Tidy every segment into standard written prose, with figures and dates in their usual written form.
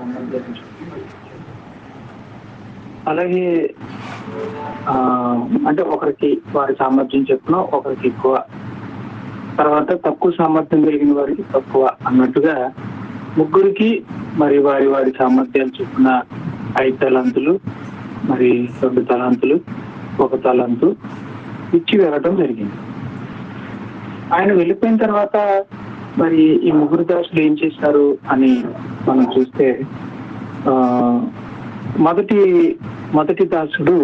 సామర్థ్యాన్ని అలాగే అంటే ఒకరికి వారి సామర్థ్యం చెప్పున ఒకరికి ఎక్కువ, తర్వాత తక్కువ సామర్థ్యం కలిగిన వారికి తక్కువ అన్నట్టుగా ముగ్గురికి మరి వారి వారి సామర్థ్యాలు చెప్పున 5 తలాంతులు, మరి 2 తలాంతులు, 1 తలాంతు ఇచ్చి వెళ్ళటం జరిగింది. ఆయన వెళ్ళిపోయిన తర్వాత మరి ఈ ముగ్గురు దాసులు ఏం చేశారు అని మనం చూస్తే మొదటి దాసుడు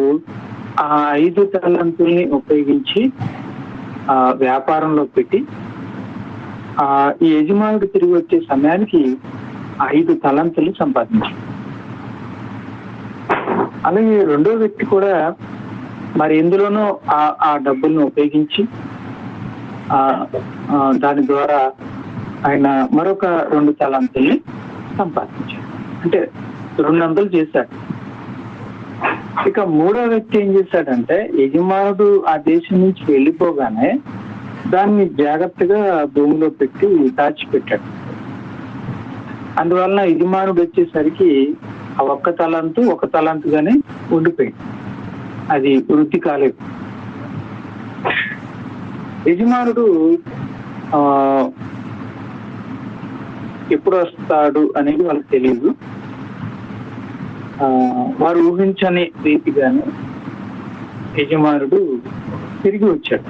ఆ 5 తలాంతుల్ని ఉపయోగించి వ్యాపారంలో పెట్టి ఈ యజమానుడు తిరిగి వచ్చే సమయానికి 5 తలాంతులు సంపాదించాడు. అలాగే రెండో వ్యక్తి కూడా మరి ఎందులోనో ఆ డబ్బులను ఉపయోగించి దాని ద్వారా ఆయన మరొక 2 తలాంతుల్ని సంపాదించాడు, అంటే 200 చేశాడు. ఇక మూడో వ్యక్తి ఏం చేశాడంటే యజమానుడు ఆ దేశం నుంచి వెళ్ళిపోగానే దాన్ని జాగ్రత్తగా భూమిలో పెట్టి దాచిపెట్టాడు. అందువలన యజమానుడు వచ్చేసరికి ఆ 1 తలాంతుగానే ఉండిపోయింది, అది వృద్ధి కాలేదు. యజమానుడు ఎప్పుడు వస్తాడు అనేది వాళ్ళకి తెలియదు. వారు ఊహించని రీతిగానే యజమానుడు తిరిగి వచ్చాడు.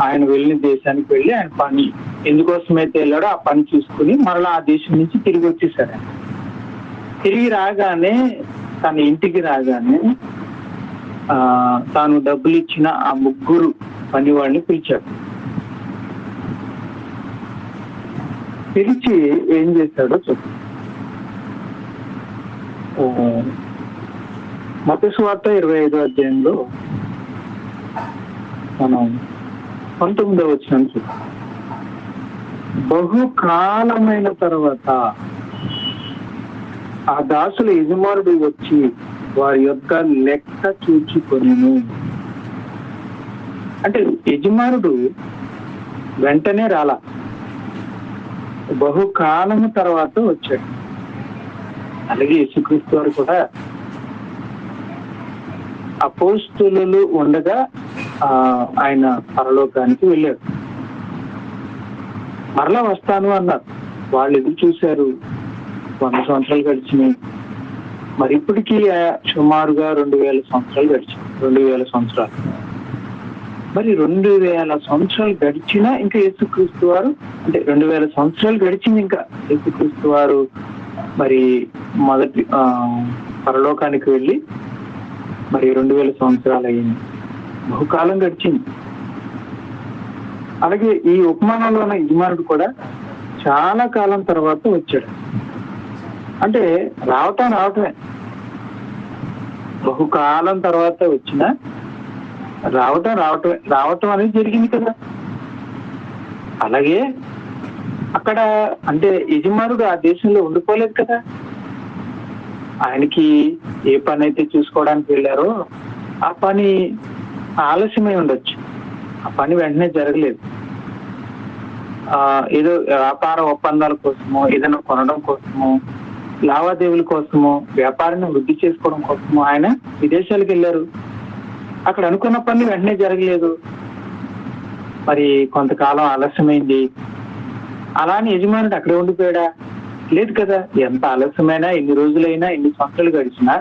ఆయన వెళ్ళిన దేశానికి వెళ్ళి ఆయన పని ఎందుకోసమైతే వెళ్ళాడో ఆ పని చూసుకుని మరలా ఆ దేశం నుంచి తిరిగి వచ్చేసాడు. తిరిగి రాగానే తన ఇంటికి రాగానే తాను డబ్బులు ఇచ్చిన ఆ ముగ్గురు పని వాళ్ళని పిలిచాడు. పిలిచి ఏం చేశాడో చెప్పు. మత్తయి సువార్త 25వ అధ్యాయంలో మనం 19వ వచనం చూద్దాం. బహుకాలమైన తర్వాత ఆ దాసుల యజమానుడు వచ్చి వారి యొక్క లెక్క చూచుకొనెను. అంటే యజమానుడు వెంటనే రాలా, బహుకాలము తర్వాత వచ్చాడు. అలాగే యేసుక్రీస్తు వారు కూడా అపోస్తలులు ఉండగా ఆయన పరలోకానికి వెళ్ళారు. మరలా వస్తాను అన్నారు. వాళ్ళు ఎదురు చూశారు. 100 సంవత్సరాలు గడిచినాయి. మరి ఇప్పటికీ సుమారుగా 2000 సంవత్సరాలు గడిచినాయి. 2000 సంవత్సరాలు. మరి 2000 సంవత్సరాలు గడిచినా ఇంకా యేసుక్రీస్తు వారు, అంటే 2000 సంవత్సరాలు గడిచింది ఇంకా యేసుక్రీస్తు వారు మరి మొదటి పరలోకానికి వెళ్ళి మరి 2000 సంవత్సరాలు అయ్యింది. బహుకాలం గడిచింది. అలాగే ఈ ఉపమానంలో ఉన్న యజమానుడు కూడా చాలా కాలం తర్వాత వచ్చాడు. అంటే రావటమే బహుకాలం తర్వాత వచ్చిన రావటం అనేది జరిగింది కదా. అలాగే అక్కడ అంటే యజమానుడు ఆ దేశంలో ఉండిపోలేదు కదా. ఆయనకి ఏ పని అయితే చూసుకోవడానికి వెళ్ళారో ఆ పని ఆలస్యమై ఉండొచ్చు. ఆ పని వెంటనే జరగలేదు. ఏదో వ్యాపార ఒప్పందాల కోసమో, ఏదైనా కొనడం కోసమో, లావాదేవీల కోసమో, వ్యాపారాన్ని వృద్ధి చేసుకోవడం కోసమో ఆయన విదేశాలకు వెళ్ళారు. అక్కడ అనుకున్న పని వెంటనే జరగలేదు. మరి కొంతకాలం ఆలస్యమైంది. అలానే యజమానుడు అక్కడే ఉండిపోయాడా? లేదు కదా. ఎంత ఆలస్యమైనా, ఎన్ని రోజులైనా, ఎన్ని సంవత్సరాలు గడిచినా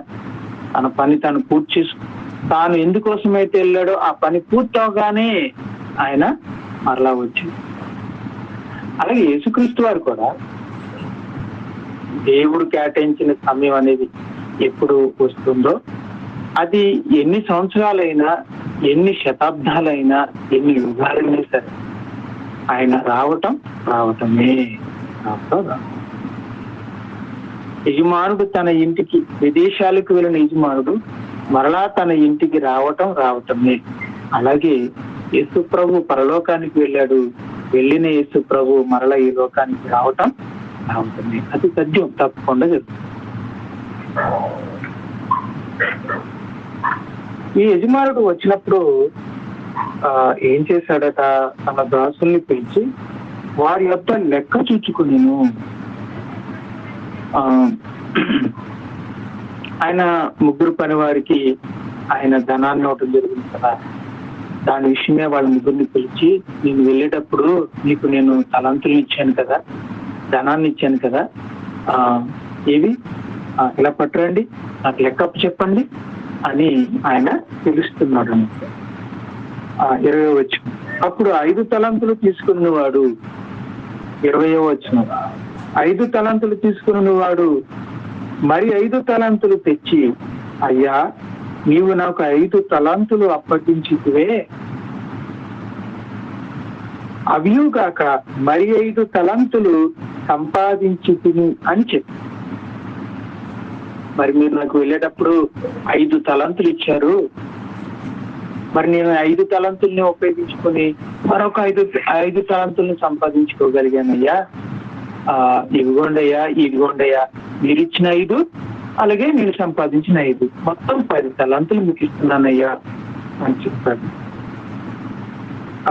తన పని తాను పూర్తి చేసుకు, తాను ఎందుకోసమైతే వెళ్ళాడో ఆ పని పూర్తవగానే ఆయన మరలా వచ్చింది. అలాగే యేసుక్రీస్తు వారు కూడా దేవుడు కేటాయించిన సమయం అనేది ఎప్పుడు వస్తుందో, అది ఎన్ని సంవత్సరాలైనా, ఎన్ని శతాబ్దాలైనా, ఎన్ని యుగాలైనా సరే ఆయన రావటమే. యజమానుడు తన ఇంటికి, విదేశాలకు వెళ్ళిన యజమానుడు మరలా తన ఇంటికి రావటమే. అలాగే యేసు ప్రభు పరలోకానికి వెళ్ళాడు. వెళ్ళిన యేసు ప్రభు మరలా ఈ లోకానికి రావటమే. అది సత్యం, తప్పకుండా జరుగుతుంది. ఈ యజమానుడు వచ్చినప్పుడు ఏం చేశాడట? తన దాసుల్ని పిలిచి వారి యొక్క లెక్క చూచుకునేను. ఆ ఆయన ముగ్గురు పని వారికి ఆయన ధనాన్ని ఇవ్వటం జరిగింది కదా. దాని విషయమే వాళ్ళ ముగ్గురిని పిలిచి, నేను వెళ్ళేటప్పుడు నీకు నేను తలాంతులు ఇచ్చాను కదా, ధనాన్ని ఇచ్చాను కదా, ఏవి ఇలా పట్టురండి, నాకు లెక్కప్పు చెప్పండి అని ఆయన పిలుస్తున్నాడు. 20వ వచనం. అప్పుడు 5 తలాంతులు తీసుకున్నవాడు, 20వ వచనం, 5 తలాంతులు తీసుకున్నవాడు మరి 5 తలాంతులు తెచ్చి, అయ్యా నీవు నాకు 5 తలాంతులు అప్పగించితివే, అవియుగాక మరి 5 తలాంతులు సంపాదించి తిని అని చెప్పి. మరి మీరు నాకు వెళ్ళేటప్పుడు 5 తలాంతులు ఇచ్చారు, మరి నేను 5 తలాంతుల్ని ఉపయోగించుకొని మరొక 5 తలాంతుల్ని సంపాదించుకోగలిగానయ్యా. ఇదిగోండయ్యా మీరు ఇచ్చిన 5, అలాగే నేను సంపాదించిన 5, మొత్తం 10 తలాంతులు మీకు ఇస్తున్నానయ్యా అని చెప్పాడు.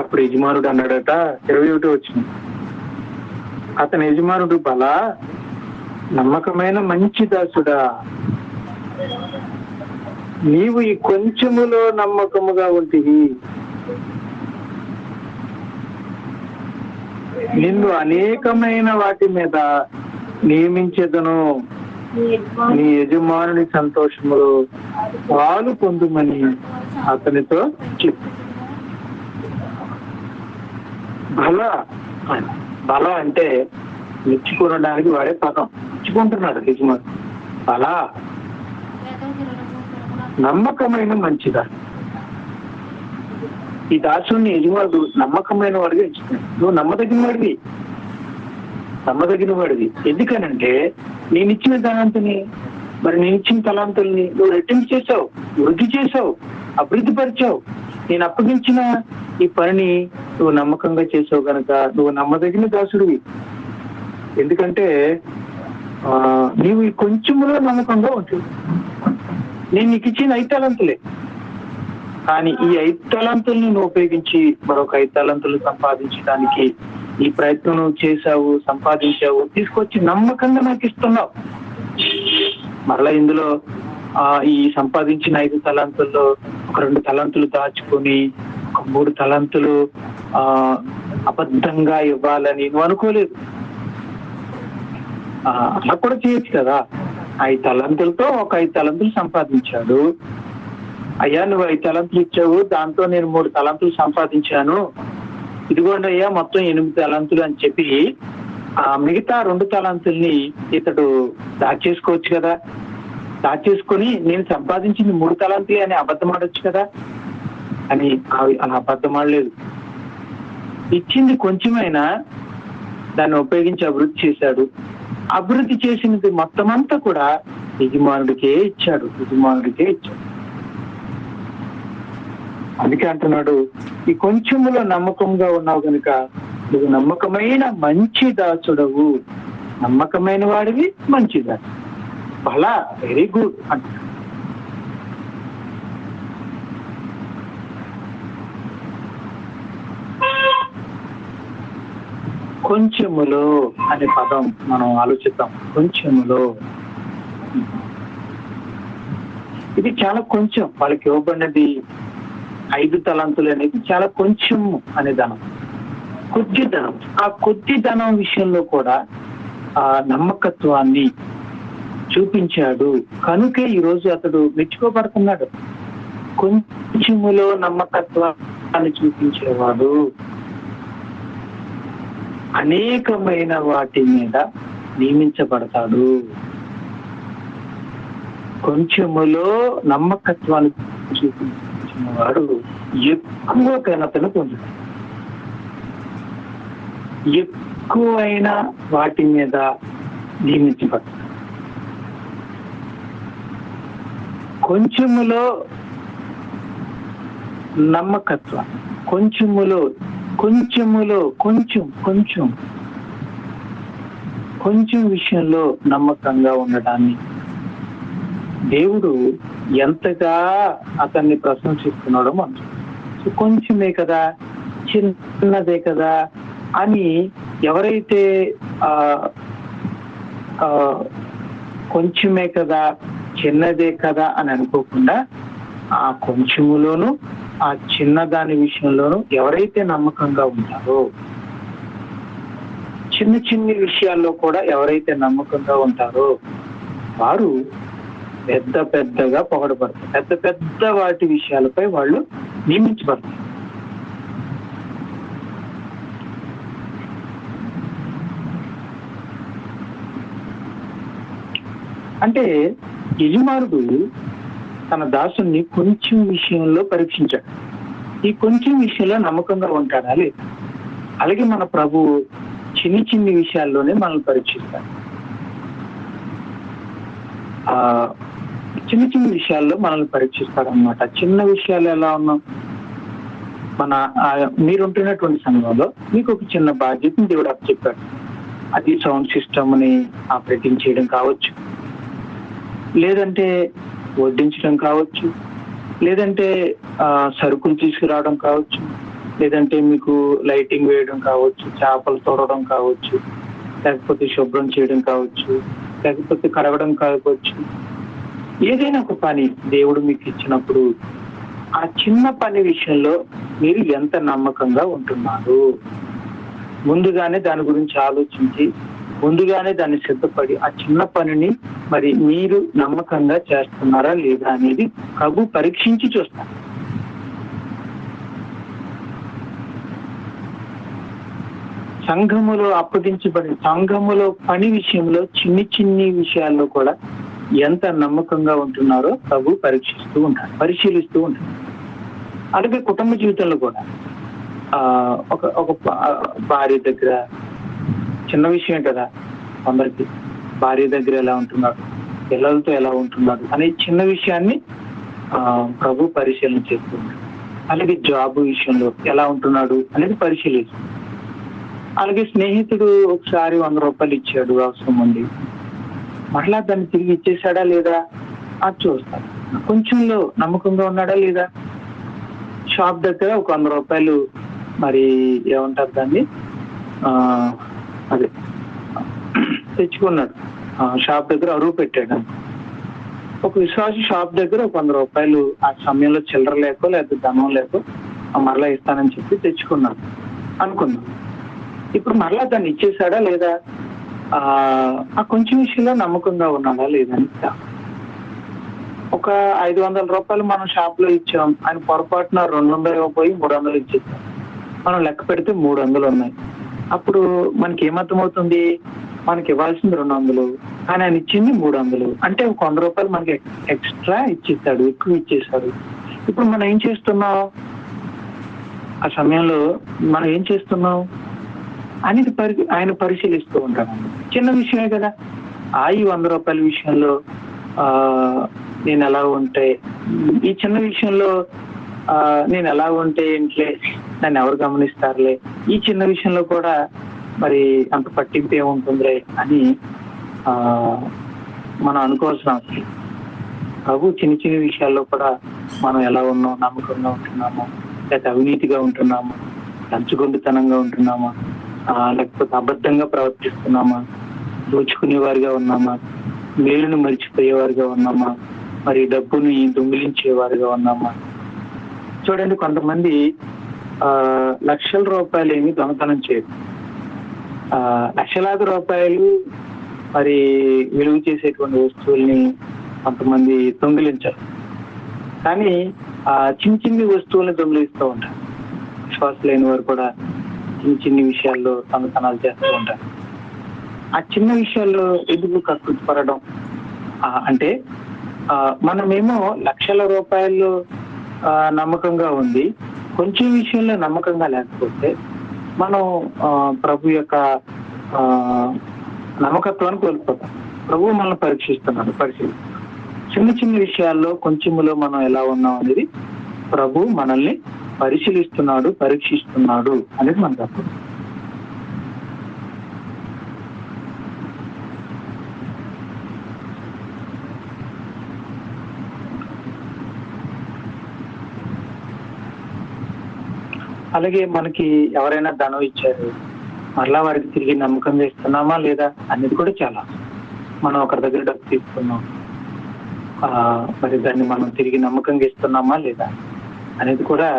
అప్పుడు యజమానుడు అన్నాడట, 21వ వచనం, అతని యజమానుడు, బలా నమ్మకమైన మంచి దాసుడా, నీవు ఈ కొంచెములో నమ్మకముగా ఉంటివి, నిన్ను అనేకమైన వాటి మీద నియమించెదను, నీ యజమానుని సంతోషములో పాలు పొందుమని అతనితో చెప్పు. బల అంటే మెచ్చుకోవడానికి వాడే పదం. మెచ్చుకుంటున్నాడు యజమాను. బల నమ్మకమైన మంచిదా. ఈ దాసుని యజమానుడు నమ్మకమైన వాడిగా ఇచ్చినాడు. నువ్వు నమ్మదగిన వాడివి. ఎందుకనంటే నేను ఇచ్చిన తలాంతుని, మరి నేను ఇచ్చిన తలాంతుల్ని నువ్వు రెట్టింపు చేసావు, వృద్ధి చేసావు, అభివృద్ధి పరిచావు. నేను అప్పగించిన ఈ పనిని నువ్వు నమ్మకంగా చేసావు కనుక నువ్వు నమ్మదగిన దాసుడివి. ఎందుకంటే నీవు ఈ కొంచెంలో నమ్మకంగా ఉంటుంది. నేను నీకు ఇచ్చిన 5 తలాంతులే, కానీ ఈ 5 తలాంతుల్ని నువ్వు ఉపయోగించి మరొక 5 తలాంతులు సంపాదించడానికి ఈ ప్రయత్నం నువ్వు చేశావు, సంపాదించావు, తీసుకొచ్చి నమ్మకంగా నాకు ఇస్తున్నావు. మరలా ఇందులో ఈ సంపాదించిన 5 తలాంతుల్లో ఒక 2 తలాంతులు దాచుకొని ఒక 3 తలాంతులు అబద్ధంగా ఇవ్వాలని నువ్వు అనుకోలేదు. అలా కూడా చేయొచ్చు కదా. 5 తలాంతులతో ఒక 5 తలాంతులు సంపాదించాడు. అయ్యా నువ్వు 5 తలాంతులు ఇచ్చావు, దాంతో నేను 3 తలాంతులు సంపాదించాను, ఇదిగోండి అయ్యా మొత్తం 8 తలాంతులు అని చెప్పి మిగతా 2 తలాంతుల్ని ఇతడు దాచేసుకోవచ్చు కదా. దాచేసుకొని నేను సంపాదించింది 3 తలాంతులే అని అబద్ధం ఆడొచ్చు కదా. అని అలా అబద్ధం ఆడలేదు. ఇచ్చింది కొంచెమైనా దాన్ని ఉపయోగించి అభివృద్ధి చేశాడు. అభివృద్ధి చేసినది మొత్తం అంతా కూడా యజమానుడికే ఇచ్చాడు. అందుకే అంటున్నాడు, ఈ కొంచెములో నమ్మకంగా ఉన్నావు కనుక నువ్వు నమ్మకమైన మంచి దాసుడవు, నమ్మకమైన వాడివి, మంచి దాసు. అలా వెరీ గుడ్ అంట. కొంచెములో అనే పదం మనం ఆలోచిద్దాం. కొంచెములో, ఇది చాలా కొంచెం. వాళ్ళకి ఇవ్వబడినది 5 తలాంతులు అనేది చాలా కొంచెం అనే ధనం, కొద్ది ధనం. ఆ కొద్ది ధనం విషయంలో కూడా ఆ నమ్మకత్వాన్ని చూపించాడు కనుకే ఈరోజు అతడు మెచ్చుకోబడుతున్నాడు. కొంచెములో నమ్మకత్వాన్ని చూపించేవాడు అనేకమైన వాటి మీద నియమించబడతాడు. కొంచెములో నమ్మకత్వాన్ని చూపించిన వాడు ఎక్కువ ఘనతను పొందుతాడు. ఎక్కువైన వాటి మీద నియమించబడతాడు. కొంచెములో నమ్మకత్వం, కొంచెం విషయంలో నమ్మకంగా ఉండడాన్ని దేవుడు ఎంతగా అతన్ని ప్రశంసిస్తున్నాడో మనం. కొంచెమే కదా, చిన్నదే కదా అని ఎవరైతే కొంచెమే కదా, చిన్నదే కదా అని అనుకోకుండా ఆ కొంచెములోను, ఆ చిన్న దాని విషయంలోనూ ఎవరైతే నమ్మకంగా ఉంటారో, చిన్న చిన్ని విషయాల్లో కూడా ఎవరైతే నమ్మకంగా ఉంటారో వారు పెద్ద పెద్దగా పొగడబడతారు. పెద్ద పెద్ద వాటి విషయాలపై వాళ్ళు నియమించబడతారు. అంటే యజమానుడు తన దాసుని కొంచెం విషయంలో పరీక్షించాడు. ఈ కొంచెం విషయంలో నమ్మకంగా ఉంటాడా లేదు. అలాగే మన ప్రభు చిన్ని చిన్ని విషయాల్లోనే మనల్ని పరీక్షిస్తాడు. ఆ చిన్న చిన్న విషయాల్లో మనల్ని పరీక్షిస్తాడు అనమాట. చిన్న విషయాలు ఎలా ఉన్నాం, మన మీరుంటున్నటువంటి సంఘంలో మీకు ఒక చిన్న బాధ్యతను దేవుడు అప్పచెప్పాడు. అది సౌండ్ సిస్టమ్ ని ఆపరేటింగ్ చేయడం కావచ్చు, లేదంటే వడ్డించడం కావచ్చు, లేదంటే సరుకులు తీసుకురావడం కావచ్చు, లేదంటే మీకు లైటింగ్ వేయడం కావచ్చు, చేపలు తోడడం కావచ్చు, లేకపోతే శుభ్రం చేయడం కావచ్చు, లేకపోతే కడగడం కావచ్చు. ఏదైనా ఒక పని దేవుడు మీకు ఇచ్చినప్పుడు ఆ చిన్న పని విషయంలో మీరు ఎంత నమ్మకంగా ఉంటున్నారు, ముందుగానే దాని గురించి ఆలోచించి ముందుగానే దాన్ని సిద్ధపడి ఆ చిన్న పనిని మరి మీరు నమ్మకంగా చేస్తున్నారా లేదా అనేది ప్రభు పరీక్షించి చూస్తారు. సంఘములో అప్పగించబడిన సంఘములో పని విషయంలో చిన్ని చిన్ని విషయాల్లో కూడా ఎంత నమ్మకంగా ఉంటున్నారో ప్రభు పరీక్షిస్తూ ఉంటారు, పరిశీలిస్తూ ఉంటారు. అలాగే కుటుంబ జీవితంలో కూడా ఒక భార్య దగ్గర, చిన్న విషయమే కదా అందరికి, భార్య దగ్గర ఎలా ఉంటున్నారు, పిల్లలతో ఎలా ఉంటున్నారు అనే చిన్న విషయాన్ని ప్రభు పరిశీలన చేస్తూ ఉంటాడు. అలాగే జాబ్ విషయంలో ఎలా ఉంటున్నాడు అనేది పరిశీలిస్తుంది. అలాగే స్నేహితుడు ఒకసారి 100 రూపాయలు ఇచ్చాడు అవసరం ఉంది, మరలా దాన్ని తిరిగి ఇచ్చేసాడా లేదా అది చూస్తాడు. కొంచెంలో నమ్మకంగా ఉన్నాడా లేదా. షాప్ దగ్గర ఒక 100 రూపాయలు మరి ఏమంటారు దాన్ని అదే తెచ్చుకున్నాడు, షాప్ దగ్గర అరువు పెట్టాడు. ఒక విశ్వాసి షాప్ దగ్గర ఒక 100 రూపాయలు ఆ సమయంలో చిల్లర లేకో లేకపోతే ధనం లేకో మరలా ఇస్తానని చెప్పి తెచ్చుకున్నాడు అనుకున్నాం. ఇప్పుడు మరలా దాన్ని ఇచ్చేసాడా లేదా, ఆ కొంచెం విషయంలో నమ్మకంగా ఉన్నాడా లేదని. ఒక 500 రూపాయలు మనం షాప్ లో ఇచ్చాం, ఆయన పొరపాటున 200 ఇవ్వబోయి 300 ఇచ్చేస్తాం. మనం లెక్క పెడితే 300 ఉన్నాయి. అప్పుడు మనకి ఏమర్థమవుతుంది, మనకి ఇవ్వాల్సింది 200 కానీ ఆయన ఇచ్చింది 300, అంటే ఒక 100 రూపాయలు మనకి ఎక్స్ట్రా ఇచ్చేస్తాడు, ఎక్కువ ఇచ్చేస్తాడు. ఇప్పుడు మనం ఏం చేస్తున్నాం, ఆ సమయంలో మనం ఏం చేస్తున్నాం అనేది ఆయన పరిశీలిస్తూ ఉంటాడు. చిన్న విషయమే కదా. ఈ 100 రూపాయల విషయంలో నేను ఎలా ఉంటే, ఈ చిన్న విషయంలో నేను ఎలా ఉంటే ఏంట్లే, నన్ను ఎవరు గమనిస్తారులే, ఈ చిన్న విషయంలో కూడా మరి అంత పట్టింపు ఏముంటుందిలే అని మనం అనుకోవాల్సిన అవసరం. ప్రభు చిన్న చిన్న విషయాల్లో కూడా మనం ఎలా ఉన్నాం, నమ్మకంగా ఉంటున్నాము, లేకపోతే అవినీతిగా ఉంటున్నాము, లంచగొండితనంగా ఉంటున్నామా, లేకపోతే అబద్ధంగా ప్రవర్తిస్తున్నామా, దోచుకునే వారిగా ఉన్నామా, మేలును మరిచిపోయేవారుగా ఉన్నామా, మరి డబ్బుని దొంగిలించేవారుగా ఉన్నామా. చూడండి, కొంతమంది లక్షల రూపాయలు ఏమి దొంగతనం చేయరు, లక్షలాది రూపాయలు మరి విలువ చేసేటువంటి వస్తువుల్ని కొంతమంది దొంగిలించారు. కానీ చిన్న చిన్ని వస్తువుల్ని దొంగిలిస్తూ ఉంటారు. విశ్వాసం లేని వారు కూడా చిన్న చిన్ని విషయాల్లో దొంగతనాలు చేస్తూ ఉంటారు. ఆ చిన్న విషయాల్లో ఎందుకు కకృతి పడడం అంటే, మనమేమో లక్షల రూపాయలు నమ్మకంగా ఉంది, కొంచెం విషయంలో నమ్మకంగా లేకపోతే మనం ప్రభు యొక్క నమ్మకత్వాన్ని కోల్పోతాం. ప్రభు మనల్ని పరీక్షిస్తున్నాడు. చిన్న చిన్న విషయాల్లో కొంచెములో మనం ఎలా ఉన్నాం అనేది ప్రభు మనల్ని పరిశీలిస్తున్నాడు, పరీక్షిస్తున్నాడు అనేది మనకు అర్థం. అలాగే మనకి ఎవరైనా ధనం ఇచ్చారు, మరలా వారికి తిరిగి నమ్మకంగా ఇస్తున్నామా లేదా అనేది కూడా చాలా. మనం ఒకరి దగ్గర డబ్బు తీసుకున్నాం, మరి దాన్ని మనం తిరిగి నమ్మకంగా ఇస్తున్నామా లేదా అనేది కూడా,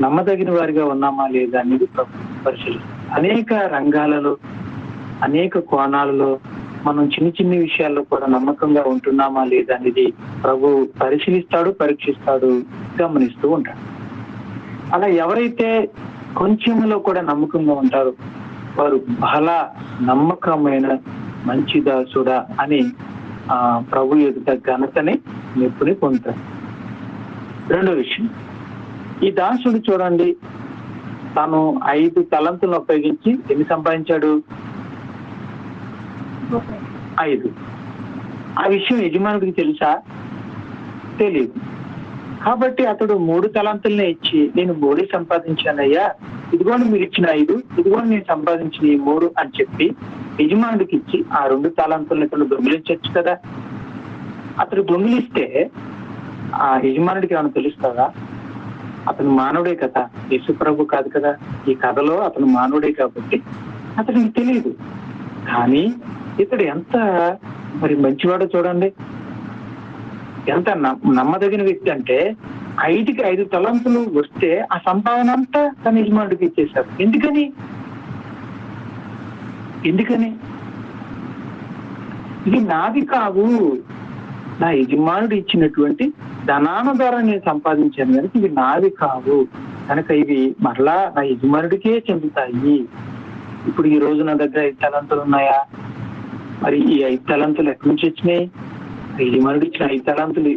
నమ్మదగిన వారిగా ఉన్నామా లేదా అనేది పరిశీలిస్తాం. అనేక రంగాలలో, అనేక కోణాలలో మనం చిన్న చిన్న విషయాల్లో కూడా నమ్మకంగా ఉంటున్నామా లేదా అనేది ప్రభు పరిశీలిస్తాడు, పరీక్షిస్తాడు, గమనిస్తూ ఉంటాడు. అలా ఎవరైతే కొంచెంలో కూడా నమ్మకంగా ఉంటారో వారు బహళ నమ్మకమైన మంచి దాసుడా అని ప్రభు ఎదుట ఘనతని మెప్పుని పొందుతారు. రెండో విషయం, ఈ దాసుడు చూడండి, తాను 5 తలంతులను ఉపయోగించి ఎన్ని సంపాదించాడు? 5. ఆ విషయం యజమానుడికి తెలుసా? తెలియదు. కాబట్టి అతడు 3 తలంతులనే ఇచ్చి, నేను 3 సంపాదించానయ్యా, ఇదిగోండి మీరు ఇచ్చిన 5, ఇదిగోండి నేను సంపాదించిన ఈ 3 అని చెప్పి యజమానుడికి ఇచ్చి ఆ 2 తలంతులను ఇతను దొంగిలించవచ్చు కదా. అతడు దొంగిలిస్తే ఆ యజమానుడికి ఏమైనా తెలుస్తుందా? అతను మానవుడే కదా, యేసుప్రభు కాదు కదా. ఈ కథలో అతను మానవుడే కాబట్టి అతనికి తెలియదు. కానీ ఇతడు ఎంత మరి మంచివాడో చూడండి, ఎంత నమ్మదగిన వ్యక్తి అంటే 5కి 5 తలంతులు వస్తే ఆ సంపాదన అంతా తన యజమానుడికి ఇచ్చేశారు. ఎందుకని ఇది నాది కాదు, నా యజమానుడు ఇచ్చినటువంటి ధనానుసారం నేను సంపాదించాను కనుక ఇవి నావి కావు, కనుక ఇవి మరలా నా యజమానుడికే చెందుతాయి. ఇప్పుడు ఈ రోజు నా దగ్గర 5 తలంతులు ఉన్నాయా? మరి ఈ 5 తలంతులు ఎక్కడి నుంచి వచ్చినాయి? యజమానుడు ఇచ్చిన 5 తలంతులు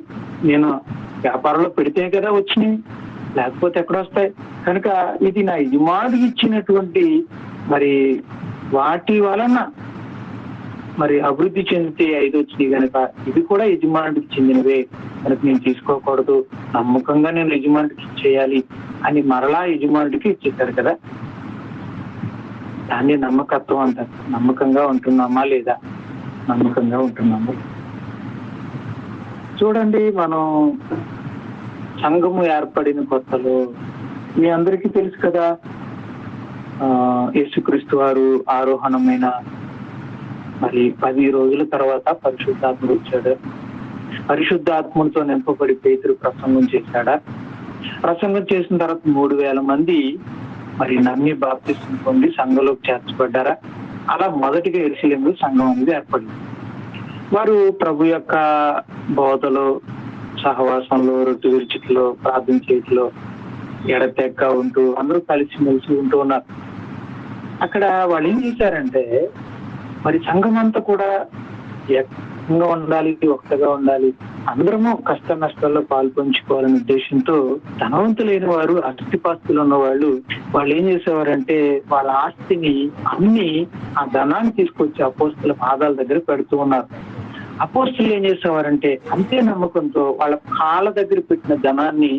నేను వ్యాపారంలో పెడితే కదా వచ్చినాయి, లేకపోతే ఎక్కడ వస్తాయి? కనుక ఇది నా యజమానుడు ఇచ్చినటువంటి మరి వాటి వలన మరి అభివృద్ధి చెందితే 5 వచ్చినాయి కనుక ఇవి కూడా యజమానుడికి చెందినవే, కనుక నేను తీసుకోకూడదు, నమ్మకంగా నేను యజమానుడికి ఇచ్చేయాలి అని మరలా యజమానుడికి ఇచ్చేశారు కదా. దాన్ని నమ్మకత్వం అంటారు. నమ్మకంగా ఉంటున్నామా లేదా? నమ్మకంగా ఉంటున్నాము. చూడండి, మనం సంఘము ఏర్పడిన కొత్తలో మీ అందరికీ తెలుసు కదా, యేసుక్రీస్తు వారు ఆరోహణమైన మరి 10 రోజుల తర్వాత పరిశుద్ధాత్ముడు వచ్చాడు. పరిశుద్ధాత్ముడితో నింపబడి పేతురు ప్రసంగం చేశాడా? ప్రసంగం చేసిన తర్వాత 3,000 మంది మరి నమ్మి బాప్తిస్మం పొంది సంఘంలోకి చేర్చబడ్డారా? అలా మొదటిగా యెరూషలేములో సంఘం అనేది ఏర్పడింది. వారు ప్రభు యొక్క బోధలో, సహవాసంలో, రొట్టె విరుచుట్లో, ప్రార్థన చేయట్లో ఎడతెక్క ఉంటూ అందరూ కలిసిమెలిసి ఉంటూ ఉన్నారు. అక్కడ వాళ్ళు ఏం చేశారంటే, మరి సంఘం అంతా కూడా ఏకంగా ఉండాలి, ఒక్కగా ఉండాలి, అందరము కష్ట నష్టాల్లో పాల్పంచుకోవాలనే ఉద్దేశంతో ధనవంతులైన వారు, ఆస్తిపాస్తులు ఉన్న వాళ్ళు ఏం చేసేవారంటే వాళ్ళ ఆస్తిని అన్ని ఆ ధనాన్ని తీసుకొచ్చి అపోస్తుల పాదాల దగ్గర పెడుతూ ఉన్నారు. అపోస్తులు ఏం చేసేవారంటే అంతే నమ్మకంతో వాళ్ళ కాళ్ళ దగ్గర పెట్టిన ధనాన్ని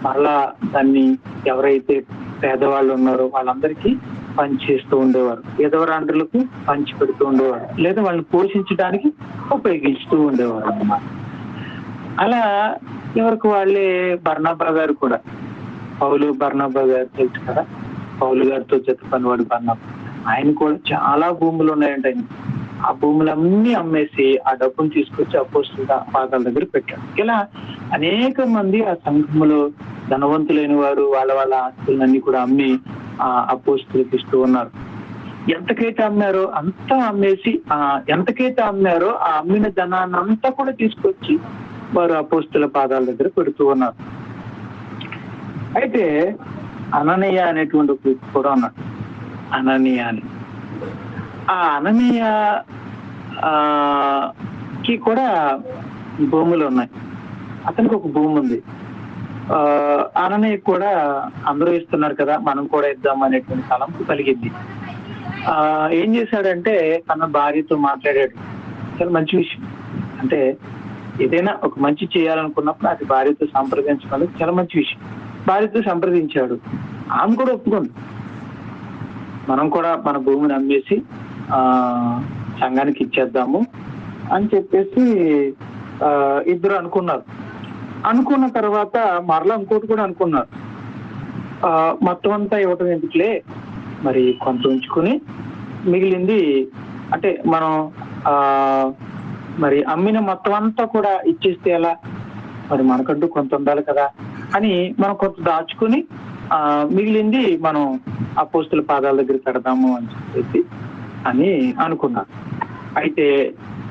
మరలా దాన్ని ఎవరైతే పేదవాళ్ళు ఉన్నారో వాళ్ళందరికీ పంచేస్తూ ఉండేవారు, పేదవారండ్రులకు పంచి పెడుతూ ఉండేవారు, లేదా వాళ్ళని పోషించడానికి ఉపయోగిస్తూ ఉండేవారు అన్నమాట. అలా ఎవరికి వాళ్ళే బర్నబా గారు కూడా, పౌలు బర్నబా గారు తెలుసు కదా, పౌలు గారితో జత పనివాడు బర్నబా, ఆయన కూడా చాలా భూములు ఉన్నాయంట. ఆయన ఆ భూములన్నీ అమ్మేసి ఆ డబ్బును తీసుకొచ్చి అపోస్తుల పాదాల దగ్గర పెట్టాడు. ఇలా అనేక మంది ఆ సంఘములో ధనవంతులైన వారు వాళ్ళ ఆస్తులన్నీ కూడా అమ్మి ఆ అపోస్తులకు ఇస్తూ ఉన్నారు. ఎంతకైతే అమ్మారో అంతా అమ్మేసి ఎంతకైతే అమ్మారో ఆ అమ్మిన ధనాన్ని అంతా కూడా తీసుకొచ్చి వారు అపోస్తుల పాదాల దగ్గర పెడుతూ ఉన్నారు. అయితే అననీయ అనేటువంటి ఒక వ్యక్తి కూడా ఉన్నాడు, అననీయ అని. ఆ అననీయ కి కూడా భూములు ఉన్నాయి, అతనికి ఒక భూమి ఉంది. అననీయ కూడా అందరూ ఇస్తున్నారు కదా, మనం కూడా ఇద్దాం అనేటువంటి తలంపు కలిగింది. ఏం చేశాడంటే తన భార్యతో మాట్లాడాడు. చాలా మంచి విషయం, అంటే ఏదైనా ఒక మంచి చేయాలనుకున్నప్పుడు అది భార్యతో సంప్రదించడం చాలా మంచి విషయం. భార్యతో సంప్రదించాడు, ఆమె కూడా ఒప్పుకుంది. మనం కూడా మన భూమిని అమ్మేసి సంఘానికి ఇచ్చేద్దాము అని చెప్పేసి ఇద్దరు అనుకున్నారు. అనుకున్న తర్వాత మరలా ఇంకోటి కూడా అనుకున్నారు, మొత్తం అంతా ఇవ్వటం ఎందుకులే, మరి కొంత ఉంచుకుని మిగిలింది అంటే మనం మరి అమ్మిన మొత్తం అంతా కూడా ఇచ్చేస్తే ఎలా, మరి మనకంటూ కొంత ఉండాలి కదా అని మనం కొంత దాచుకుని మిగిలింది మనం అపోస్తుల పాదాల దగ్గర పెడదాము అని చెప్పేసి అని అనుకున్నారు. అయితే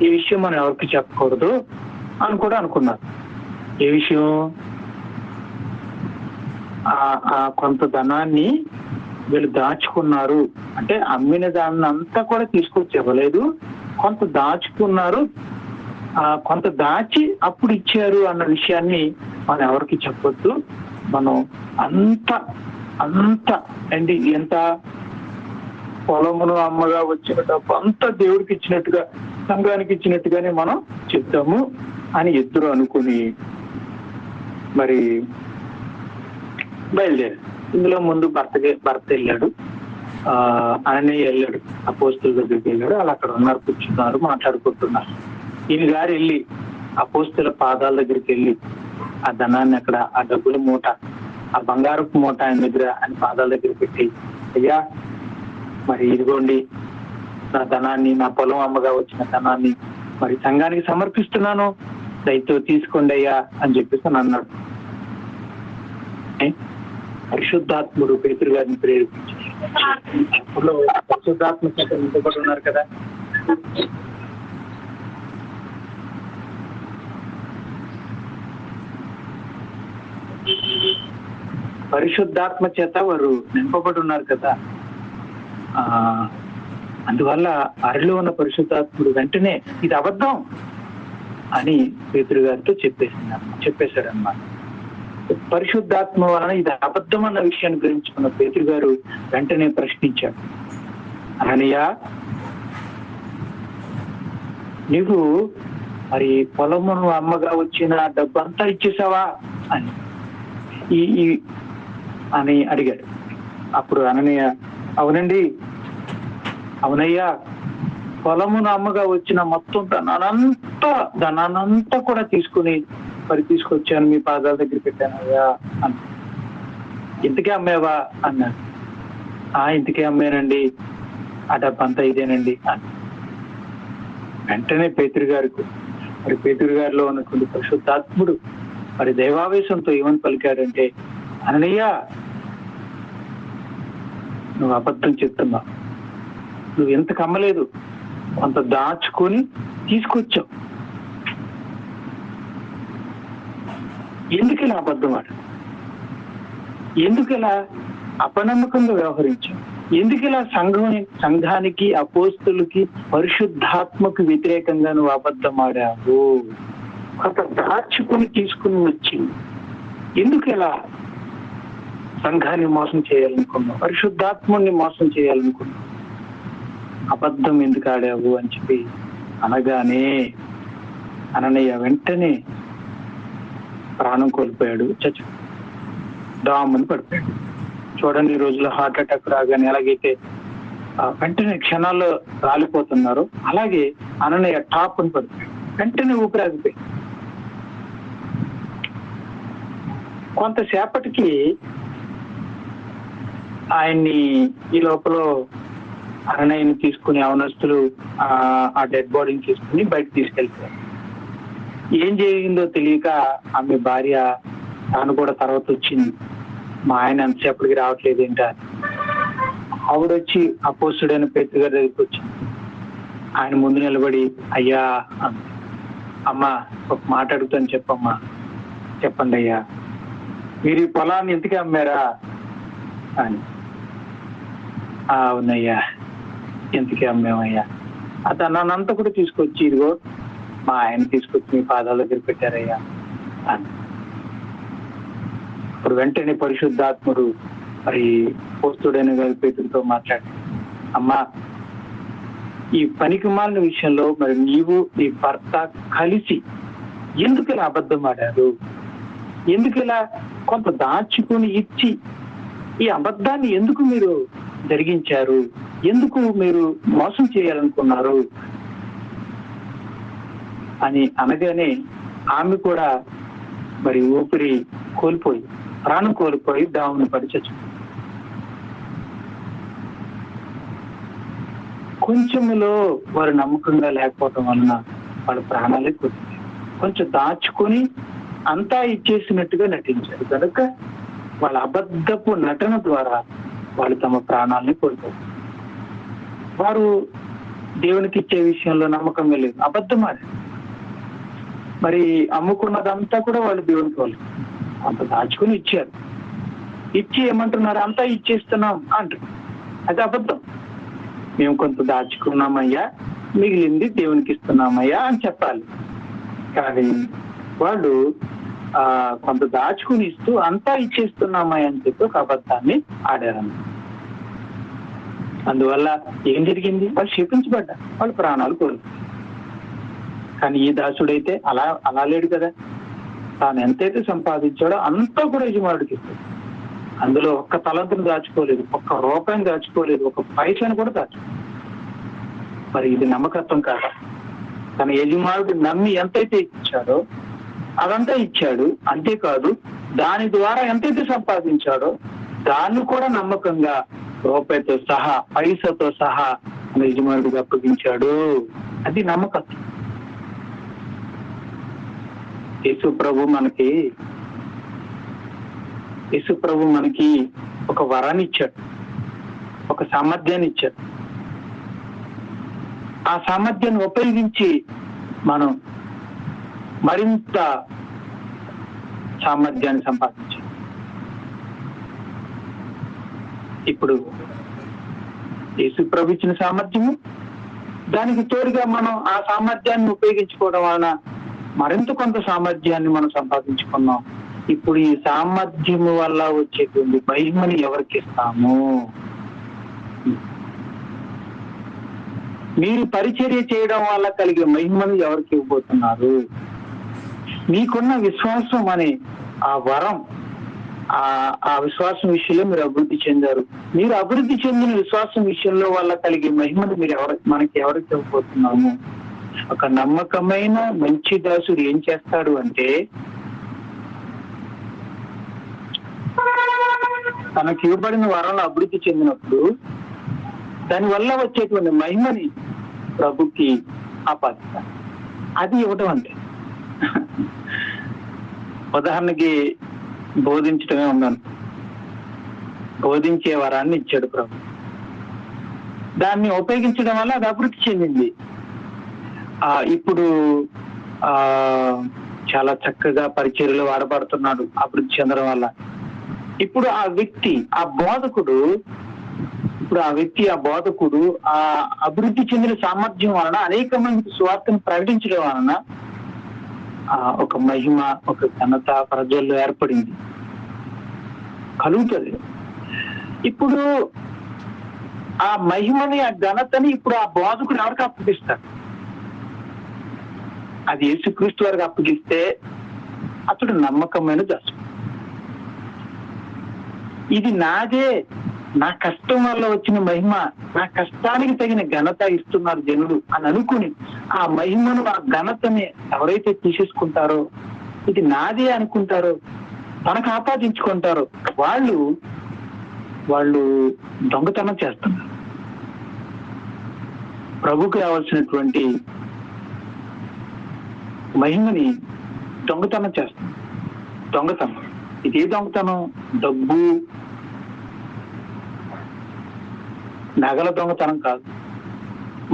ఈ విషయం మనం ఎవరికి చెప్పకూడదు అని కూడా అనుకున్నారు. ఏ విషయం? ఆ కొంత ధనాన్ని వీళ్ళు దాచుకున్నారు అంటే అమ్మిన దాన్ని అంతా కూడా తీసుకొచ్చి ఇవ్వలేదు, కొంత దాచుకున్నారు, కొంత దాచి అప్పుడు ఇచ్చారు అన్న విషయాన్ని మనం ఎవరికి చెప్పొద్దు. మనం అంత అండి ఎంత పొలమును అమ్మగా వచ్చిన డబ్బు అంతా దేవుడికి ఇచ్చినట్టుగా, సంఘానికి ఇచ్చినట్టుగానే మనం చెప్తాము అని ఇద్దరు అనుకుని మరి బయలుదేరారు. ఇందులో ముందు భర్త వెళ్ళాడు, అననీయ వెళ్ళాడు, అపోస్తుల దగ్గరికి వెళ్ళాడు. వాళ్ళు అక్కడ ఉన్నారు, కూర్చున్నారు, మాట్లాడుకుంటున్నారు. ఈయన గారు వెళ్ళి అపోస్తుల పాదాల దగ్గరికి వెళ్ళి ఆ ధనాన్ని అక్కడ, ఆ డబ్బుల మూట, ఆ బంగారపు మూట ఆయన దగ్గర ఆయన పాదాల దగ్గర పెట్టి, అయ్యా మరి ఇదిగోండి నా ధనాన్ని, నా పొలం అమ్మగా వచ్చిన ధనాన్ని మరి సంఘానికి సమర్పిస్తున్నాను, దయతో తీసుకోండి అయ్యా అని చెప్పేసి అని అన్నాడు. పరిశుద్ధాత్ముడు పేతురు గారిని ప్రేరేపించారు. అప్పుడు పరిశుద్ధాత్మ చేత నింపబడి ఉన్నారు కదా. పరిశుద్ధాత్మ చేత వారు నింపబడి ఉన్నారు కదా. అందువల్ల వారిలో ఉన్న పరిశుద్ధాత్ముడు వెంటనే ఇది అబద్ధం అని పేతురు గారితో చెప్పేశాడు అన్నమాట. పరిశుద్ధాత్మ వలన ఇది అబద్ధం అన్న విషయాన్ని గ్రహించుకున్న పేతురు గారు వెంటనే ప్రశ్నించాడు, అననీయ నీవు మరి పొలమును అమ్మగా వచ్చిన డబ్బు అంతా ఇచ్చేసావా అని అడిగాడు. అప్పుడు అననీయ అవునయ్యా పొలమును అమ్మగా వచ్చిన మొత్తం ధనానంతా కూడా తీసుకొచ్చాను, మీ పాదాల దగ్గర పెట్టానయ్యా అన్న. ఇంతకే అమ్మేవా అన్నాడు. ఇంతకే అమ్మానండి, ఆ డబ్బంతా ఇదేనండి అని. వెంటనే పేతురు గారిలో ఉన్నటువంటి పరిశుద్ధాత్ముడు మరి దైవావేశంతో ఏమని పలికాడంటే, అననీయ నువ్వు అబద్ధం చెప్తున్నావు, నువ్వు ఎంత కమ్మలేదు, కొంత దాచుకొని తీసుకొచ్చావు, ఎందుకు ఇలా అబద్ధం ఆడు, ఎందుకు ఇలా అపనమ్మకంగా వ్యవహరించావు, ఎందుకు ఇలా సంఘానికి అపోస్తులకి పరిశుద్ధాత్మకు వ్యతిరేకంగా నువ్వు అబద్ధం ఆడావు, కొంత దాచుకుని తీసుకుని వచ్చి ఎందుకు ఇలా సంఘాన్ని మోసం చేయాలనుకున్నావు, పరిశుద్ధాత్ముని మోసం చేయాలనుకున్నావు, అబద్ధం ఎందుకు ఆడావు అని చెప్పి అనగానే అననీయ వెంటనే ప్రాణం కోల్పోయాడు, డామని పడిపోయాడు. చూడండి, ఈ రోజుల్లో హార్ట్ అటాక్ రాగానే ఎలాగైతే వెంటనే క్షణాల్లో రాలిపోతున్నారు, అలాగే అననీయ టాప్ అని పడిపోయాడు, వెంటనే ఊపిరాగిపోయింది. కొంతసేపటికి ఆయన్ని ఈ లోపల అననీయని తీసుకుని అవనస్తులు ఆ డెడ్ బాడీని తీసుకుని బయటకు తీసుకెళ్తారు. ఏం జరిగిందో తెలియక ఆమె భార్య తాను కూడా తర్వాత వచ్చింది, మా ఆయన ఎంతసేపటికి రావట్లేదు ఏంటా. ఆవిడొచ్చి అపోస్తుడైన పేతురు గారి దగ్గరికి వచ్చింది. ఆయన ముందు నిలబడి, అయ్యా అమ్మా ఒక మాట అడుగుతాను చెప్పమ్మా, చెప్పండి అయ్యా, మీరు ఈ పొలాన్ని ఎందుకు అమ్మారా అని. అవునయ్యా, ఎందుకే అమ్మేమయ్యా, అతనంతా కూడా తీసుకొచ్చి ఇదిగో మా ఆయన తీసుకొచ్చి మీ పాదాల దగ్గర పెట్టారయ్యా అని. ఇప్పుడు వెంటనే పరిశుద్ధాత్ముడు మరి పోస్తుడైన గారి పేతులతో మాట్లాడి, అమ్మా ఈ పనికి మాలిన విషయంలో మరి నీవు నీ భర్త కలిసి ఎందుకు ఇలా అబద్ధం ఆడారు, ఎందుకు ఇలా కొంత దాచుకుని ఇచ్చి ఈ అబద్ధాన్ని ఎందుకు మీరు జరిగించారు, ఎందుకు మీరు మోసం చేయాలనుకున్నారు అని అనగానే ఆమె కూడా మరి ఊపిరి కోల్పోయి, ప్రాణం కోల్పోయి దావుని పడి చచ్చిపోయింది. కొంచెములో వారు నమ్మకంగా లేకపోవటం వలన వాళ్ళ ప్రాణాలే కోల్పోయారు. కొంచెం దాచుకొని అంతా ఇచ్చేసినట్టుగా నటించారు కనుక వాళ్ళ అబద్ధపు నటన ద్వారా వాళ్ళు తమ ప్రాణాలని కోల్పోయారు. వారు దేవునికి ఇచ్చే విషయంలో నమ్మకంగా లేదు, అబద్ధం అది. మరి అమ్ముకున్నదంతా కూడా వాళ్ళు దేవునికి వాళ్ళు అంత దాచుకుని ఇచ్చారు. ఇచ్చి ఏమంటున్నారు, అంతా ఇచ్చేస్తున్నాం అంటున్నారు. అది అబద్ధం. మేము కొంత దాచుకున్నామయ్యా, మిగిలింది దేవునికి ఇస్తున్నామయ్యా అని చెప్పాలి. కానీ వాళ్ళు కొంత దాచుకుని ఇస్తూ అంతా ఇచ్చేస్తున్నామయ్యా అని చెప్పి ఒక అబద్ధాన్ని ఆడారన్న. అందువల్ల ఏం జరిగింది, వాళ్ళు శపించబడ్డారు, వాళ్ళు ప్రాణాలు కోల్పోయారు. కానీ ఈ దాసుడైతే అలా లేడు కదా. తాను ఎంతైతే సంపాదించాడో అంతా కూడా యజమానుడికి ఇస్తాడు. అందులో ఒక్క తలంతును దాచుకోలేదు, ఒక్క రూపాయిని దాచుకోలేదు, ఒక పైసను కూడా దాచుకోలేదు. మరి ఇది నమ్మకత్వం కాదా? తన యజమానుడు నమ్మి ఎంతైతే ఇచ్చాడో అదంతా ఇచ్చాడు. అంతేకాదు దాని ద్వారా ఎంతైతే సంపాదించాడో దాన్ని కూడా నమ్మకంగా రూపాయితో సహా పైసతో సహా యజమానుడికి అప్పగించాడు. అది నమ్మకత్వం. యేసు ప్రభు మనకి ఒక వరాన్ని ఇచ్చాడు, ఒక సామర్థ్యాన్ని ఇచ్చాడు. ఆ సామర్థ్యాన్ని ఉపయోగించి మనం మరింత సామర్థ్యాన్ని సంపాదించాం. ఇప్పుడు యేసు ప్రభు ఇచ్చిన సామర్థ్యము, దానికి తోడుగా మనం ఆ సామర్థ్యాన్ని ఉపయోగించుకోవడం వలన మరింత కొంత సామర్థ్యాన్ని మనం సంపాదించుకున్నాం. ఇప్పుడు ఈ సామర్థ్యము వల్ల వచ్చేటువంటి మహిమని ఎవరికి ఇస్తాము? మీరు పరిచర్య చేయడం వల్ల కలిగే మహిమను ఎవరికి ఇవ్వబోతున్నారు? మీకున్న విశ్వాసం అనే ఆ వరం, ఆ విశ్వాసం విషయంలో మీరు అభివృద్ధి చెందారు. మీరు అభివృద్ధి చెందిన విశ్వాసం విషయంలో వల్ల కలిగే మహిమను మీరు మనకి ఎవరికి ఇవ్వబోతున్నాము? ఒక నమ్మకమైన మంచి దాసుడు ఏం చేస్తాడు అంటే, తనకి ఇవ్వబడిన వరంలో అభివృద్ధి చెందినప్పుడు దానివల్ల వచ్చేటువంటి మహిమని ప్రభుకి ఆపాదిస్తాడు. అది ఇవ్వటం అంటే. ఉదాహరణకి బోధించటమే ఉన్నాను, బోధించే వరాన్ని ఇచ్చాడు ప్రభు. దాన్ని ఉపయోగించడం వల్ల అది అభివృద్ధి చెందింది. ఇప్పుడు చాలా చక్కగా పరిచర్యలో వాడబడుతున్నాడు అభివృద్ధి చెందడం వల్ల. ఇప్పుడు ఆ బోధకుడు ఆ అభివృద్ధి చెందిన సామర్థ్యం వలన అనేక మందికి సువార్తను ప్రకటించడం వలన ఒక మహిమ, ఒక ఘనత ప్రజల్లో ఏర్పడింది, కలుగుతుంది. ఇప్పుడు ఆ మహిమని, ఆ ఘనతని ఇప్పుడు ఆ బోధకుడు ఎవరికి అప్పగిస్తాడు? అది యేసుక్రీస్తు వారికి అప్పగిస్తే అతడు నమ్మకమైన దాసుడు. ఇది నాదే, నా కష్టం వల్ల వచ్చిన మహిమ, నా కష్టానికి తగిన ఘనత ఇస్తున్నారు జనుడు అని అనుకుని ఆ మహిమను, ఆ ఘనతని ఎవరైతే తీసేసుకుంటారో, ఇది నాదే అనుకుంటారో, తనకు ఆపాదించుకుంటారో వాళ్ళు దొంగతనం చేస్తున్నారు. ప్రభుకు రావాల్సినటువంటి మహిమని దొంగతనం చేస్తున్నారు. దొంగతనం. ఇదే దొంగతనం. డబ్బు, నగల దొంగతనం కాదు.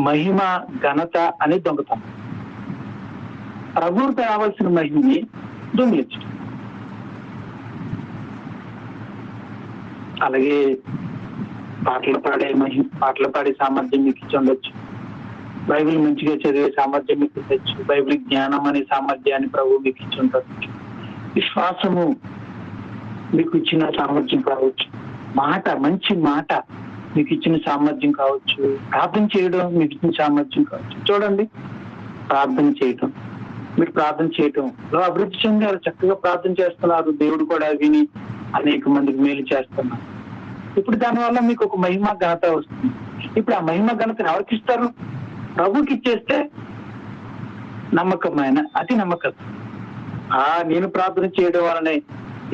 మహిమ, ఘనత అనే దొంగతనం. ప్రభువుకు రావాల్సిన మహిమని దొంగిలించడం. అలాగే పాటలు పాడే సామర్థ్యం మీకు ఇచ్చి ఉండొచ్చు, బైబిల్ మంచిగా చదివే సామర్థ్యం మీకు ఇచ్చచ్చు, బైబిల్ జ్ఞానం అనే సామర్థ్యాన్ని ప్రభు మీకు ఇచ్చి ఉండొచ్చు, విశ్వాసము మీకు ఇచ్చిన సామర్థ్యం కావచ్చు, మంచి మాట మీకు ఇచ్చిన సామర్థ్యం కావచ్చు, ప్రార్థన చేయడం మీకు ఇచ్చిన సామర్థ్యం కావచ్చు. చూడండి, మీరు ప్రార్థన చేయటంలో అభివృద్ధి చెందారు, చక్కగా ప్రార్థన చేస్తున్నారు, దేవుడు కూడా విని అనేక మందికి మేలు చేస్తున్నారు. ఇప్పుడు దానివల్ల మీకు ఒక మహిమ, ఘనత వస్తుంది. ఇప్పుడు ఆ మహిమ, ఘనతను ఎవరికి ఇస్తారు? ప్రభుకి ఇచ్చేస్తే నమ్మకమైన, అతి నమ్మకం. నేను ప్రార్థన చేయడం వలనే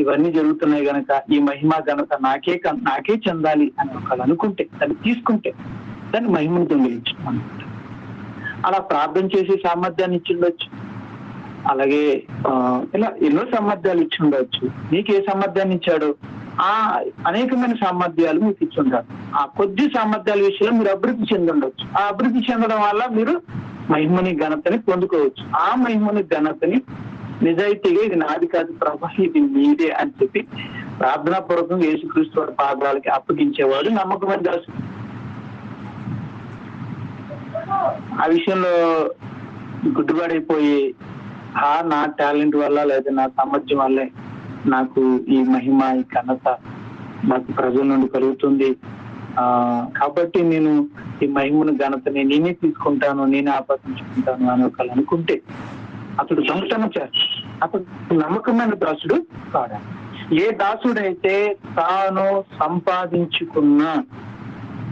ఇవన్నీ జరుగుతున్నాయి గనక ఈ మహిమ, ఘనత నాకే చెందాలి అని ఒకళ్ళు అనుకుంటే, దాన్ని తీసుకుంటే దాన్ని మహిమను దొంగిలించడం అనమాట. అలా ప్రార్థన చేసే సామర్థ్యాన్ని ఇచ్చి ఉండొచ్చు. అలాగే ఇలా ఎన్నో సామర్థ్యాలు ఇచ్చి ఉండవచ్చు. మీకు ఏ సామర్థ్యాన్ని ఇచ్చాడు? ఆ అనేకమైన సామర్థ్యాలు మీకు ఇచ్చి ఉంటారు. ఆ కొద్ది సామర్థ్యాల విషయంలో మీరు అభివృద్ధి చెంది ఉండొచ్చు. ఆ అభివృద్ధి చెందడం వల్ల మీరు మహిమని ఘనతని పొందుకోవచ్చు. ఆ మహిమని ఘనతని నిజాయితీగా ఇది నాది కాదు ప్రభా, ఇది మీదే అని చెప్పి ప్రార్థనా పూర్వకంగా యేసుక్రీస్తు వారి పాదాలకి అప్పగించేవాడు నమ్మకమైన దాసుడు. ఆ విషయంలో గుడ్డుబాడైపోయి నా టాలెంట్ వల్ల లేదా నా సామర్థ్యం వల్లే నాకు ఈ మహిమ, ఈ ఘనత నాకు ప్రజల నుండి కలుగుతుంది, కాబట్టి నేను ఈ మహిమను ఘనతని నేనే తీసుకుంటాను, నేనే ఆపాదించుకుంటాను అని ఒకళ్ళు అనుకుంటే అతడు దొంగతనం చేస్తాడు. అతడు నమ్మకమైన దాసుడు కాడా? ఏ దాసుడైతే తాను సంపాదించుకున్న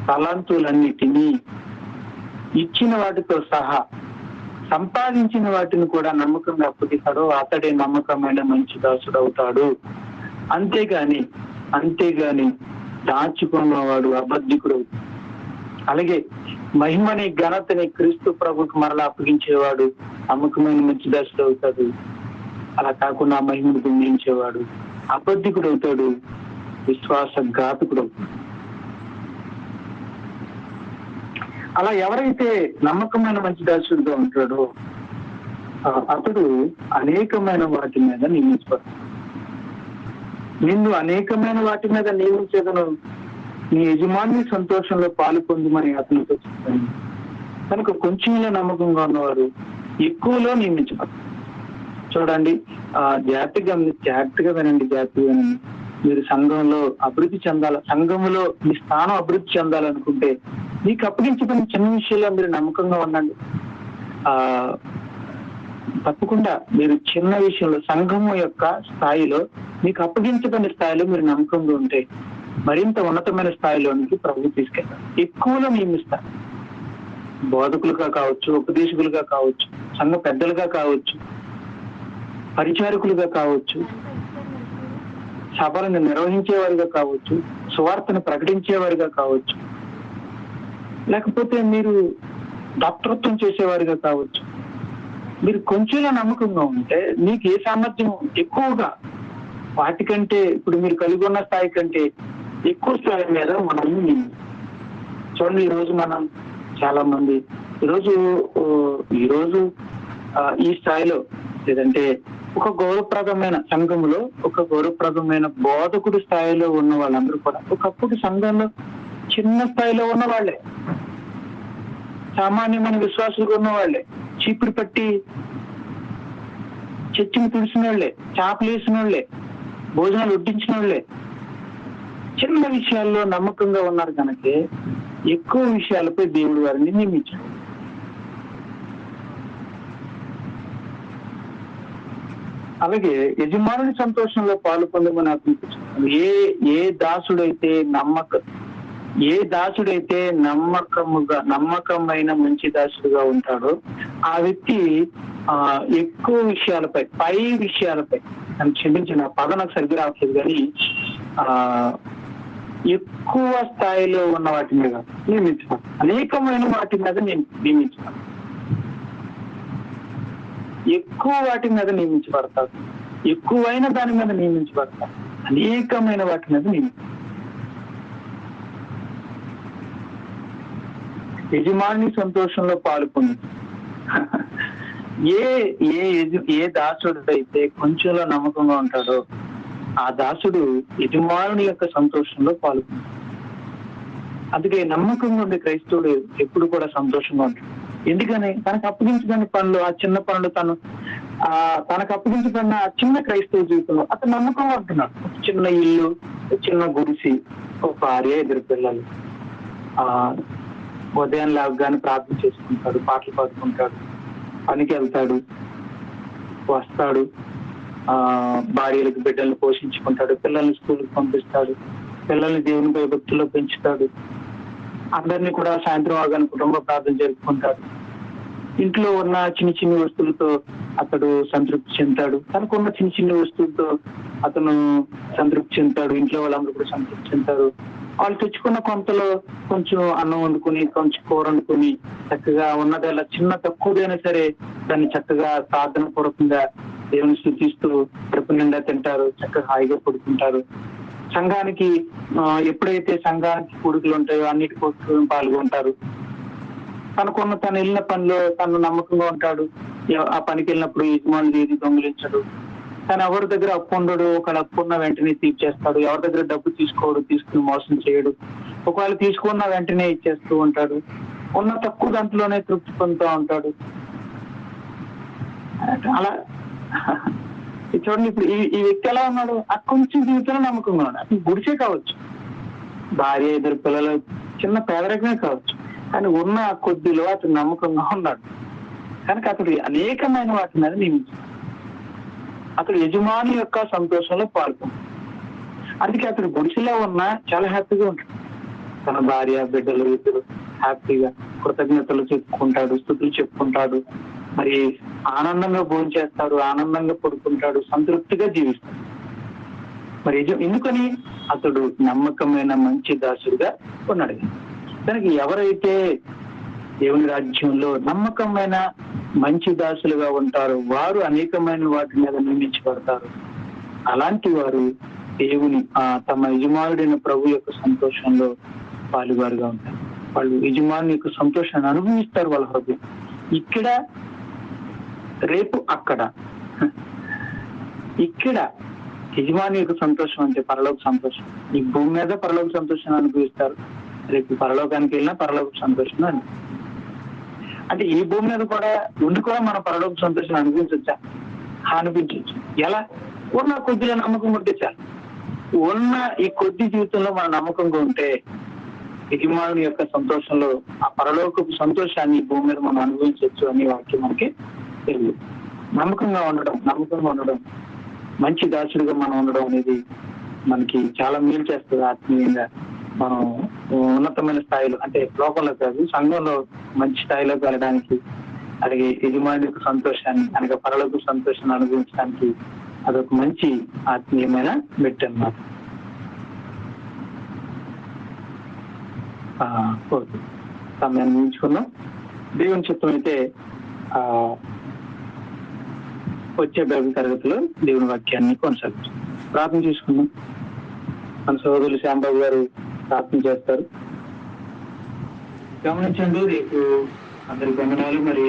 తలంతులన్నిటినీ ఇచ్చిన వాటితో సహా సంపాదించిన వాటిని కూడా నమ్మకంగా అప్పగిస్తాడో అతడే నమ్మకమైన మంచి దాసుడు అవుతాడు. అంతేగాని దాచుకున్నవాడు అబద్ధికుడు. అలాగే మహిమని ఘనతని క్రీస్తు ప్రభుకు మరలా అప్పగించేవాడు నమ్మకమైన మంచి దాసుడు అవుతాడు. అలా కాకుండా మహిమను గుండించేవాడు అబద్ధికుడు అవుతాడు, విశ్వాసఘాతకుడు అవుతాడు. అలా ఎవరైతే నమ్మకమైన మంచి దాసుడుగా ఉంటాడో అతడు అనేకమైన వాటి మీద నియమించబడతాడు. నిన్ను అనేకమైన వాటి మీద నియమించేదను, నీ యజమాని సంతోషంలో పాలు పొందుమని అతనితో చెప్తాను. కనుక కొంచెంలో నమ్మకంగా ఉన్నవారు ఎక్కువలో నియమించబడతారు. చూడండి, జాగ్రత్తగా వినండి. మీరు సంఘంలో అభివృద్ధి చెందాలి, సంఘంలో మీ స్థానం అభివృద్ధి చెందాలనుకుంటే మీకు అప్పగించబడిన చిన్న విషయంలో మీరు నమ్మకంగా ఉండండి. తప్పకుండా మీరు చిన్న విషయంలో సంఘము యొక్క స్థాయిలో మీకు అప్పగించబడిన స్థాయిలో మీరు నమ్మకంగా ఉంటే మరింత ఉన్నతమైన స్థాయిలోనికి ప్రభు తీసుకెళ్తారు. ఎక్కువలో నియమిస్తారు. బోధకులుగా కావచ్చు, ఉపదేశకులుగా కావచ్చు, సంఘ పెద్దలుగా కావచ్చు, పరిచారకులుగా కావచ్చు, సభలను నిర్వహించేవారుగా కావచ్చు, సువార్తను ప్రకటించేవారుగా కావచ్చు, లేకపోతే మీరు డాక్టరత్వం చేసేవారుగా కావచ్చు. మీరు కొంచెంగా నమ్మకంగా ఉంటే మీకు ఏ సామర్థ్యం ఎక్కువగా వాటికంటే ఇప్పుడు మీరు కలిగి ఉన్న స్థాయి కంటే ఎక్కువ స్థాయి మీద మనం చూడండి. ఈరోజు మనం చాలా మంది ఈరోజు ఈ స్థాయిలో లేదంటే ఒక గౌరవప్రదమైన సంఘంలో ఒక గౌరవప్రదమైన బోధకుడి స్థాయిలో ఉన్న వాళ్ళందరూ కూడా ఒకప్పుడు సంఘంలో చిన్న స్థాయిలో ఉన్న వాళ్ళే, సామాన్యమైన విశ్వాసులుగా ఉన్న వాళ్ళే, చీపురు పట్టి చర్చిని తుడిసిన వాళ్ళే, చాపలు వేసిన వాళ్ళే, భోజనాలు వడ్డించిన వాళ్ళే, చిన్న విషయాల్లో నమ్మకంగా ఉన్నారు కనుక ఎక్కువ విషయాలపై దేవుడు వారిని నియమించాడు. అలాగే యజమానుని సంతోషంలో పాలు పొందమని అర్థం. ఏ దాసుడైతే నమ్మకమైన మంచి దాసుడుగా ఉంటాడో ఆ వ్యక్తి ఎక్కువ విషయాలపై, పై విషయాలపై, నన్ను క్షమించిన పదం నాకు సరిగ్గా రావట్లేదు కానీ ఎక్కువ స్థాయిలో ఉన్న వాటి మీద నియమించబడతాను, అనేకమైన వాటి మీద నియమించబడతాను, ఎక్కువ వాటి మీద నియమించబడతాడు, ఎక్కువైన దాని మీద నియమించబడతాడు, అనేకమైన వాటి మీద నియమించబడతాడు. యజమాని సంతోషంలో పాల్పొంది ఏ దాసుడు అయితే కొంచెంలో నమ్మకంగా ఉంటాడో ఆ దాసుడు యజమానుని యొక్క సంతోషంలో పాల్గొంటాడు. అందుకే నమ్మకంగా ఉండే క్రైస్తవుడు ఎప్పుడు కూడా సంతోషంగా ఉంటాడు. ఎందుకని తనకు అప్పగించబడిన పనులు, ఆ చిన్న పనులు, తనకు అప్పగించబడిన ఆ చిన్న క్రైస్తవ జీవితంలో అతను నమ్మకంగా ఉంటున్నాడు. చిన్న ఇల్లు, చిన్న గుడిసి, ఒక భార్య, 2 పిల్లలు, ఉదయం లేవగానే ప్రార్థన చేసుకుంటాడు, పాటలు పాడుకుంటాడు, పనికి వెళ్తాడు, వస్తాడు, భార్యలకు బిడ్డలను పోషించుకుంటాడు, పిల్లల్ని స్కూల్కి పంపిస్తాడు, పిల్లల్ని దేవుని భక్తిలో పెంచుతాడు, అందరినీ కూడా సాయంత్రం అవగానే కుటుంబ ప్రార్థన జరుపుకుంటాడు, ఇంట్లో ఉన్న చిన్న చిన్న వస్తువులతో అతడు సంతృప్తి చెందుతాడు, తనకున్న చిన్న చిన్న వస్తువులతో అతను సంతృప్తి చెందుతాడు, ఇంట్లో వాళ్ళందరూ కూడా సంతృప్తి చెందుతారు. వాళ్ళు తెచ్చుకున్న కొంతలో కొంచెం అన్నం వండుకుని, కొంచెం కూర వండుకుని, చక్కగా ఉన్నదల్లా చిన్న తక్కువదైనా సరే దాన్ని చక్కగా ప్రార్థన పూర్వకంగా దేవుని స్తుతిస్తూ కడుపు నిండా తింటారు, చక్కగా హాయిగా పడుకుంటారు. సంఘానికి ఎప్పుడైతే సంఘానికి కూడికలు ఉంటాయో అన్నిటి కోసం పాల్గొంటారు. తను వెళ్ళిన పనిలో తను నమ్మకంగా ఉంటాడు. ఆ పనికి వెళ్ళినప్పుడు యజమానులు ఏది దొంగిలించడు. తను ఎవరి దగ్గర అప్పు ఉండడు, ఒకవేళ అప్పు ఉన్న వెంటనే తీర్చేస్తాడు. ఎవరి దగ్గర డబ్బు తీసుకోడు, తీసుకుని మోసం చేయడు. ఒకవేళ తీసుకున్న వెంటనే ఇచ్చేస్తూ ఉంటాడు. ఉన్న తక్కువ దాంట్లోనే తృప్తి పొందుతూ ఉంటాడు. అలా చూడండి, ఇప్పుడు ఈ వ్యక్తి ఎలా ఉన్నాడు? ఆ కొంచెం జీవితంలో నమ్మకంగా ఉన్నాడు. అతను గుడిసే కావచ్చు, భార్య, 2 పిల్లలు, చిన్న పేదరికమే కావచ్చు, కానీ ఉన్న కొద్దిలో అతను నమ్మకంగా ఉన్నాడు. కనుక అతడు అనేకమైన వాటి మీద నియమించాడు. అతడు యజమాని యొక్క సంతోషంలో పాల్గొన్నాడు. అందుకే అతడు గుడిసెలో ఉన్నా చాలా హ్యాపీగా ఉంటాడు. తన భార్య, బిడ్డలు ఇద్దరు హ్యాపీగా కృతజ్ఞతలు చెప్పుకుంటాడు, స్తుతులు చెప్పుకుంటాడు, మరి ఆనందంగా భోజనం చేస్తాడు, ఆనందంగా పడుకుంటాడు, సంతృప్తిగా జీవిస్తాడు. మరి ఎందుకని? అతడు నమ్మకమైన మంచి దాసుడిగా ఉన్నాడు. దానికి ఎవరైతే దేవుని రాజ్యంలో నమ్మకమైన మంచి దాసులుగా ఉంటారో వారు అనేకమైన వాటి మీద నియమించబడతారు. అలాంటి వారు దేవుని తమ యజమానుడైన ప్రభు యొక్క సంతోషంలో పాలుగారుగా ఉంటారు. వాళ్ళు యజమాని యొక్క సంతోషాన్ని అనుభవిస్తారు వాళ్ళ హృదయం. ఇక్కడ, రేపు అక్కడ. ఇక్కడ యజమాని యొక్క సంతోషం అంటే పరలోక సంతోషం. ఈ భూమి మీద పరలోక సంతోషాన్ని అనుభవిస్తారు, రేపు పరలోకానికి వెళ్ళినా పరలోక సంతోషం అంటే ఈ భూమి మీద కూడా ఉండి కూడా మన పరలోక సంతోషాన్ని అనిపించవచ్చా? అనిపించవచ్చు. ఎలా? ఉన్న కొద్దిగా నమ్మకం ఉంటే చాలు. ఉన్న ఈ కొద్ది జీవితంలో మన నమ్మకంగా ఉంటే యజమానుని యొక్క సంతోషంలో ఆ పరలోకపు సంతోషాన్ని ఈ భూమి మీద మనం అనుభవించవచ్చు అని వాక్యం మనకి తెలియదు. నమ్మకంగా ఉండడం, మంచి దాసుడిగా మనం ఉండడం అనేది మనకి చాలా మేలు చేస్తుంది. ఆత్మీయంగా మనం ఉన్నతమైన స్థాయిలో, అంటే లోకంలో కాదు, సంఘంలో మంచి స్థాయిలోకి వెళ్ళడానికి, అలాగే యజమాని యొక్క సంతోషాన్ని, అనగా పరలోక సంతోషాన్ని అనుభవించడానికి అదొక మంచి ఆత్మీయమైన మెట్టు అన్నమాట. సమయాన్ని ముగించుకున్నాం. దేవుని చిత్తం అయితే వచ్చే బైబిల్ తరగతిలో దేవుని వాక్యాన్ని కొనసాగుతాం. ప్రార్థన చేసుకుందాం. మన సోదరులు శ్యాంబాబు గారు ప్రార్థన చేస్తారు. గమనించండి, రేపు అందరి గమనాలు మరి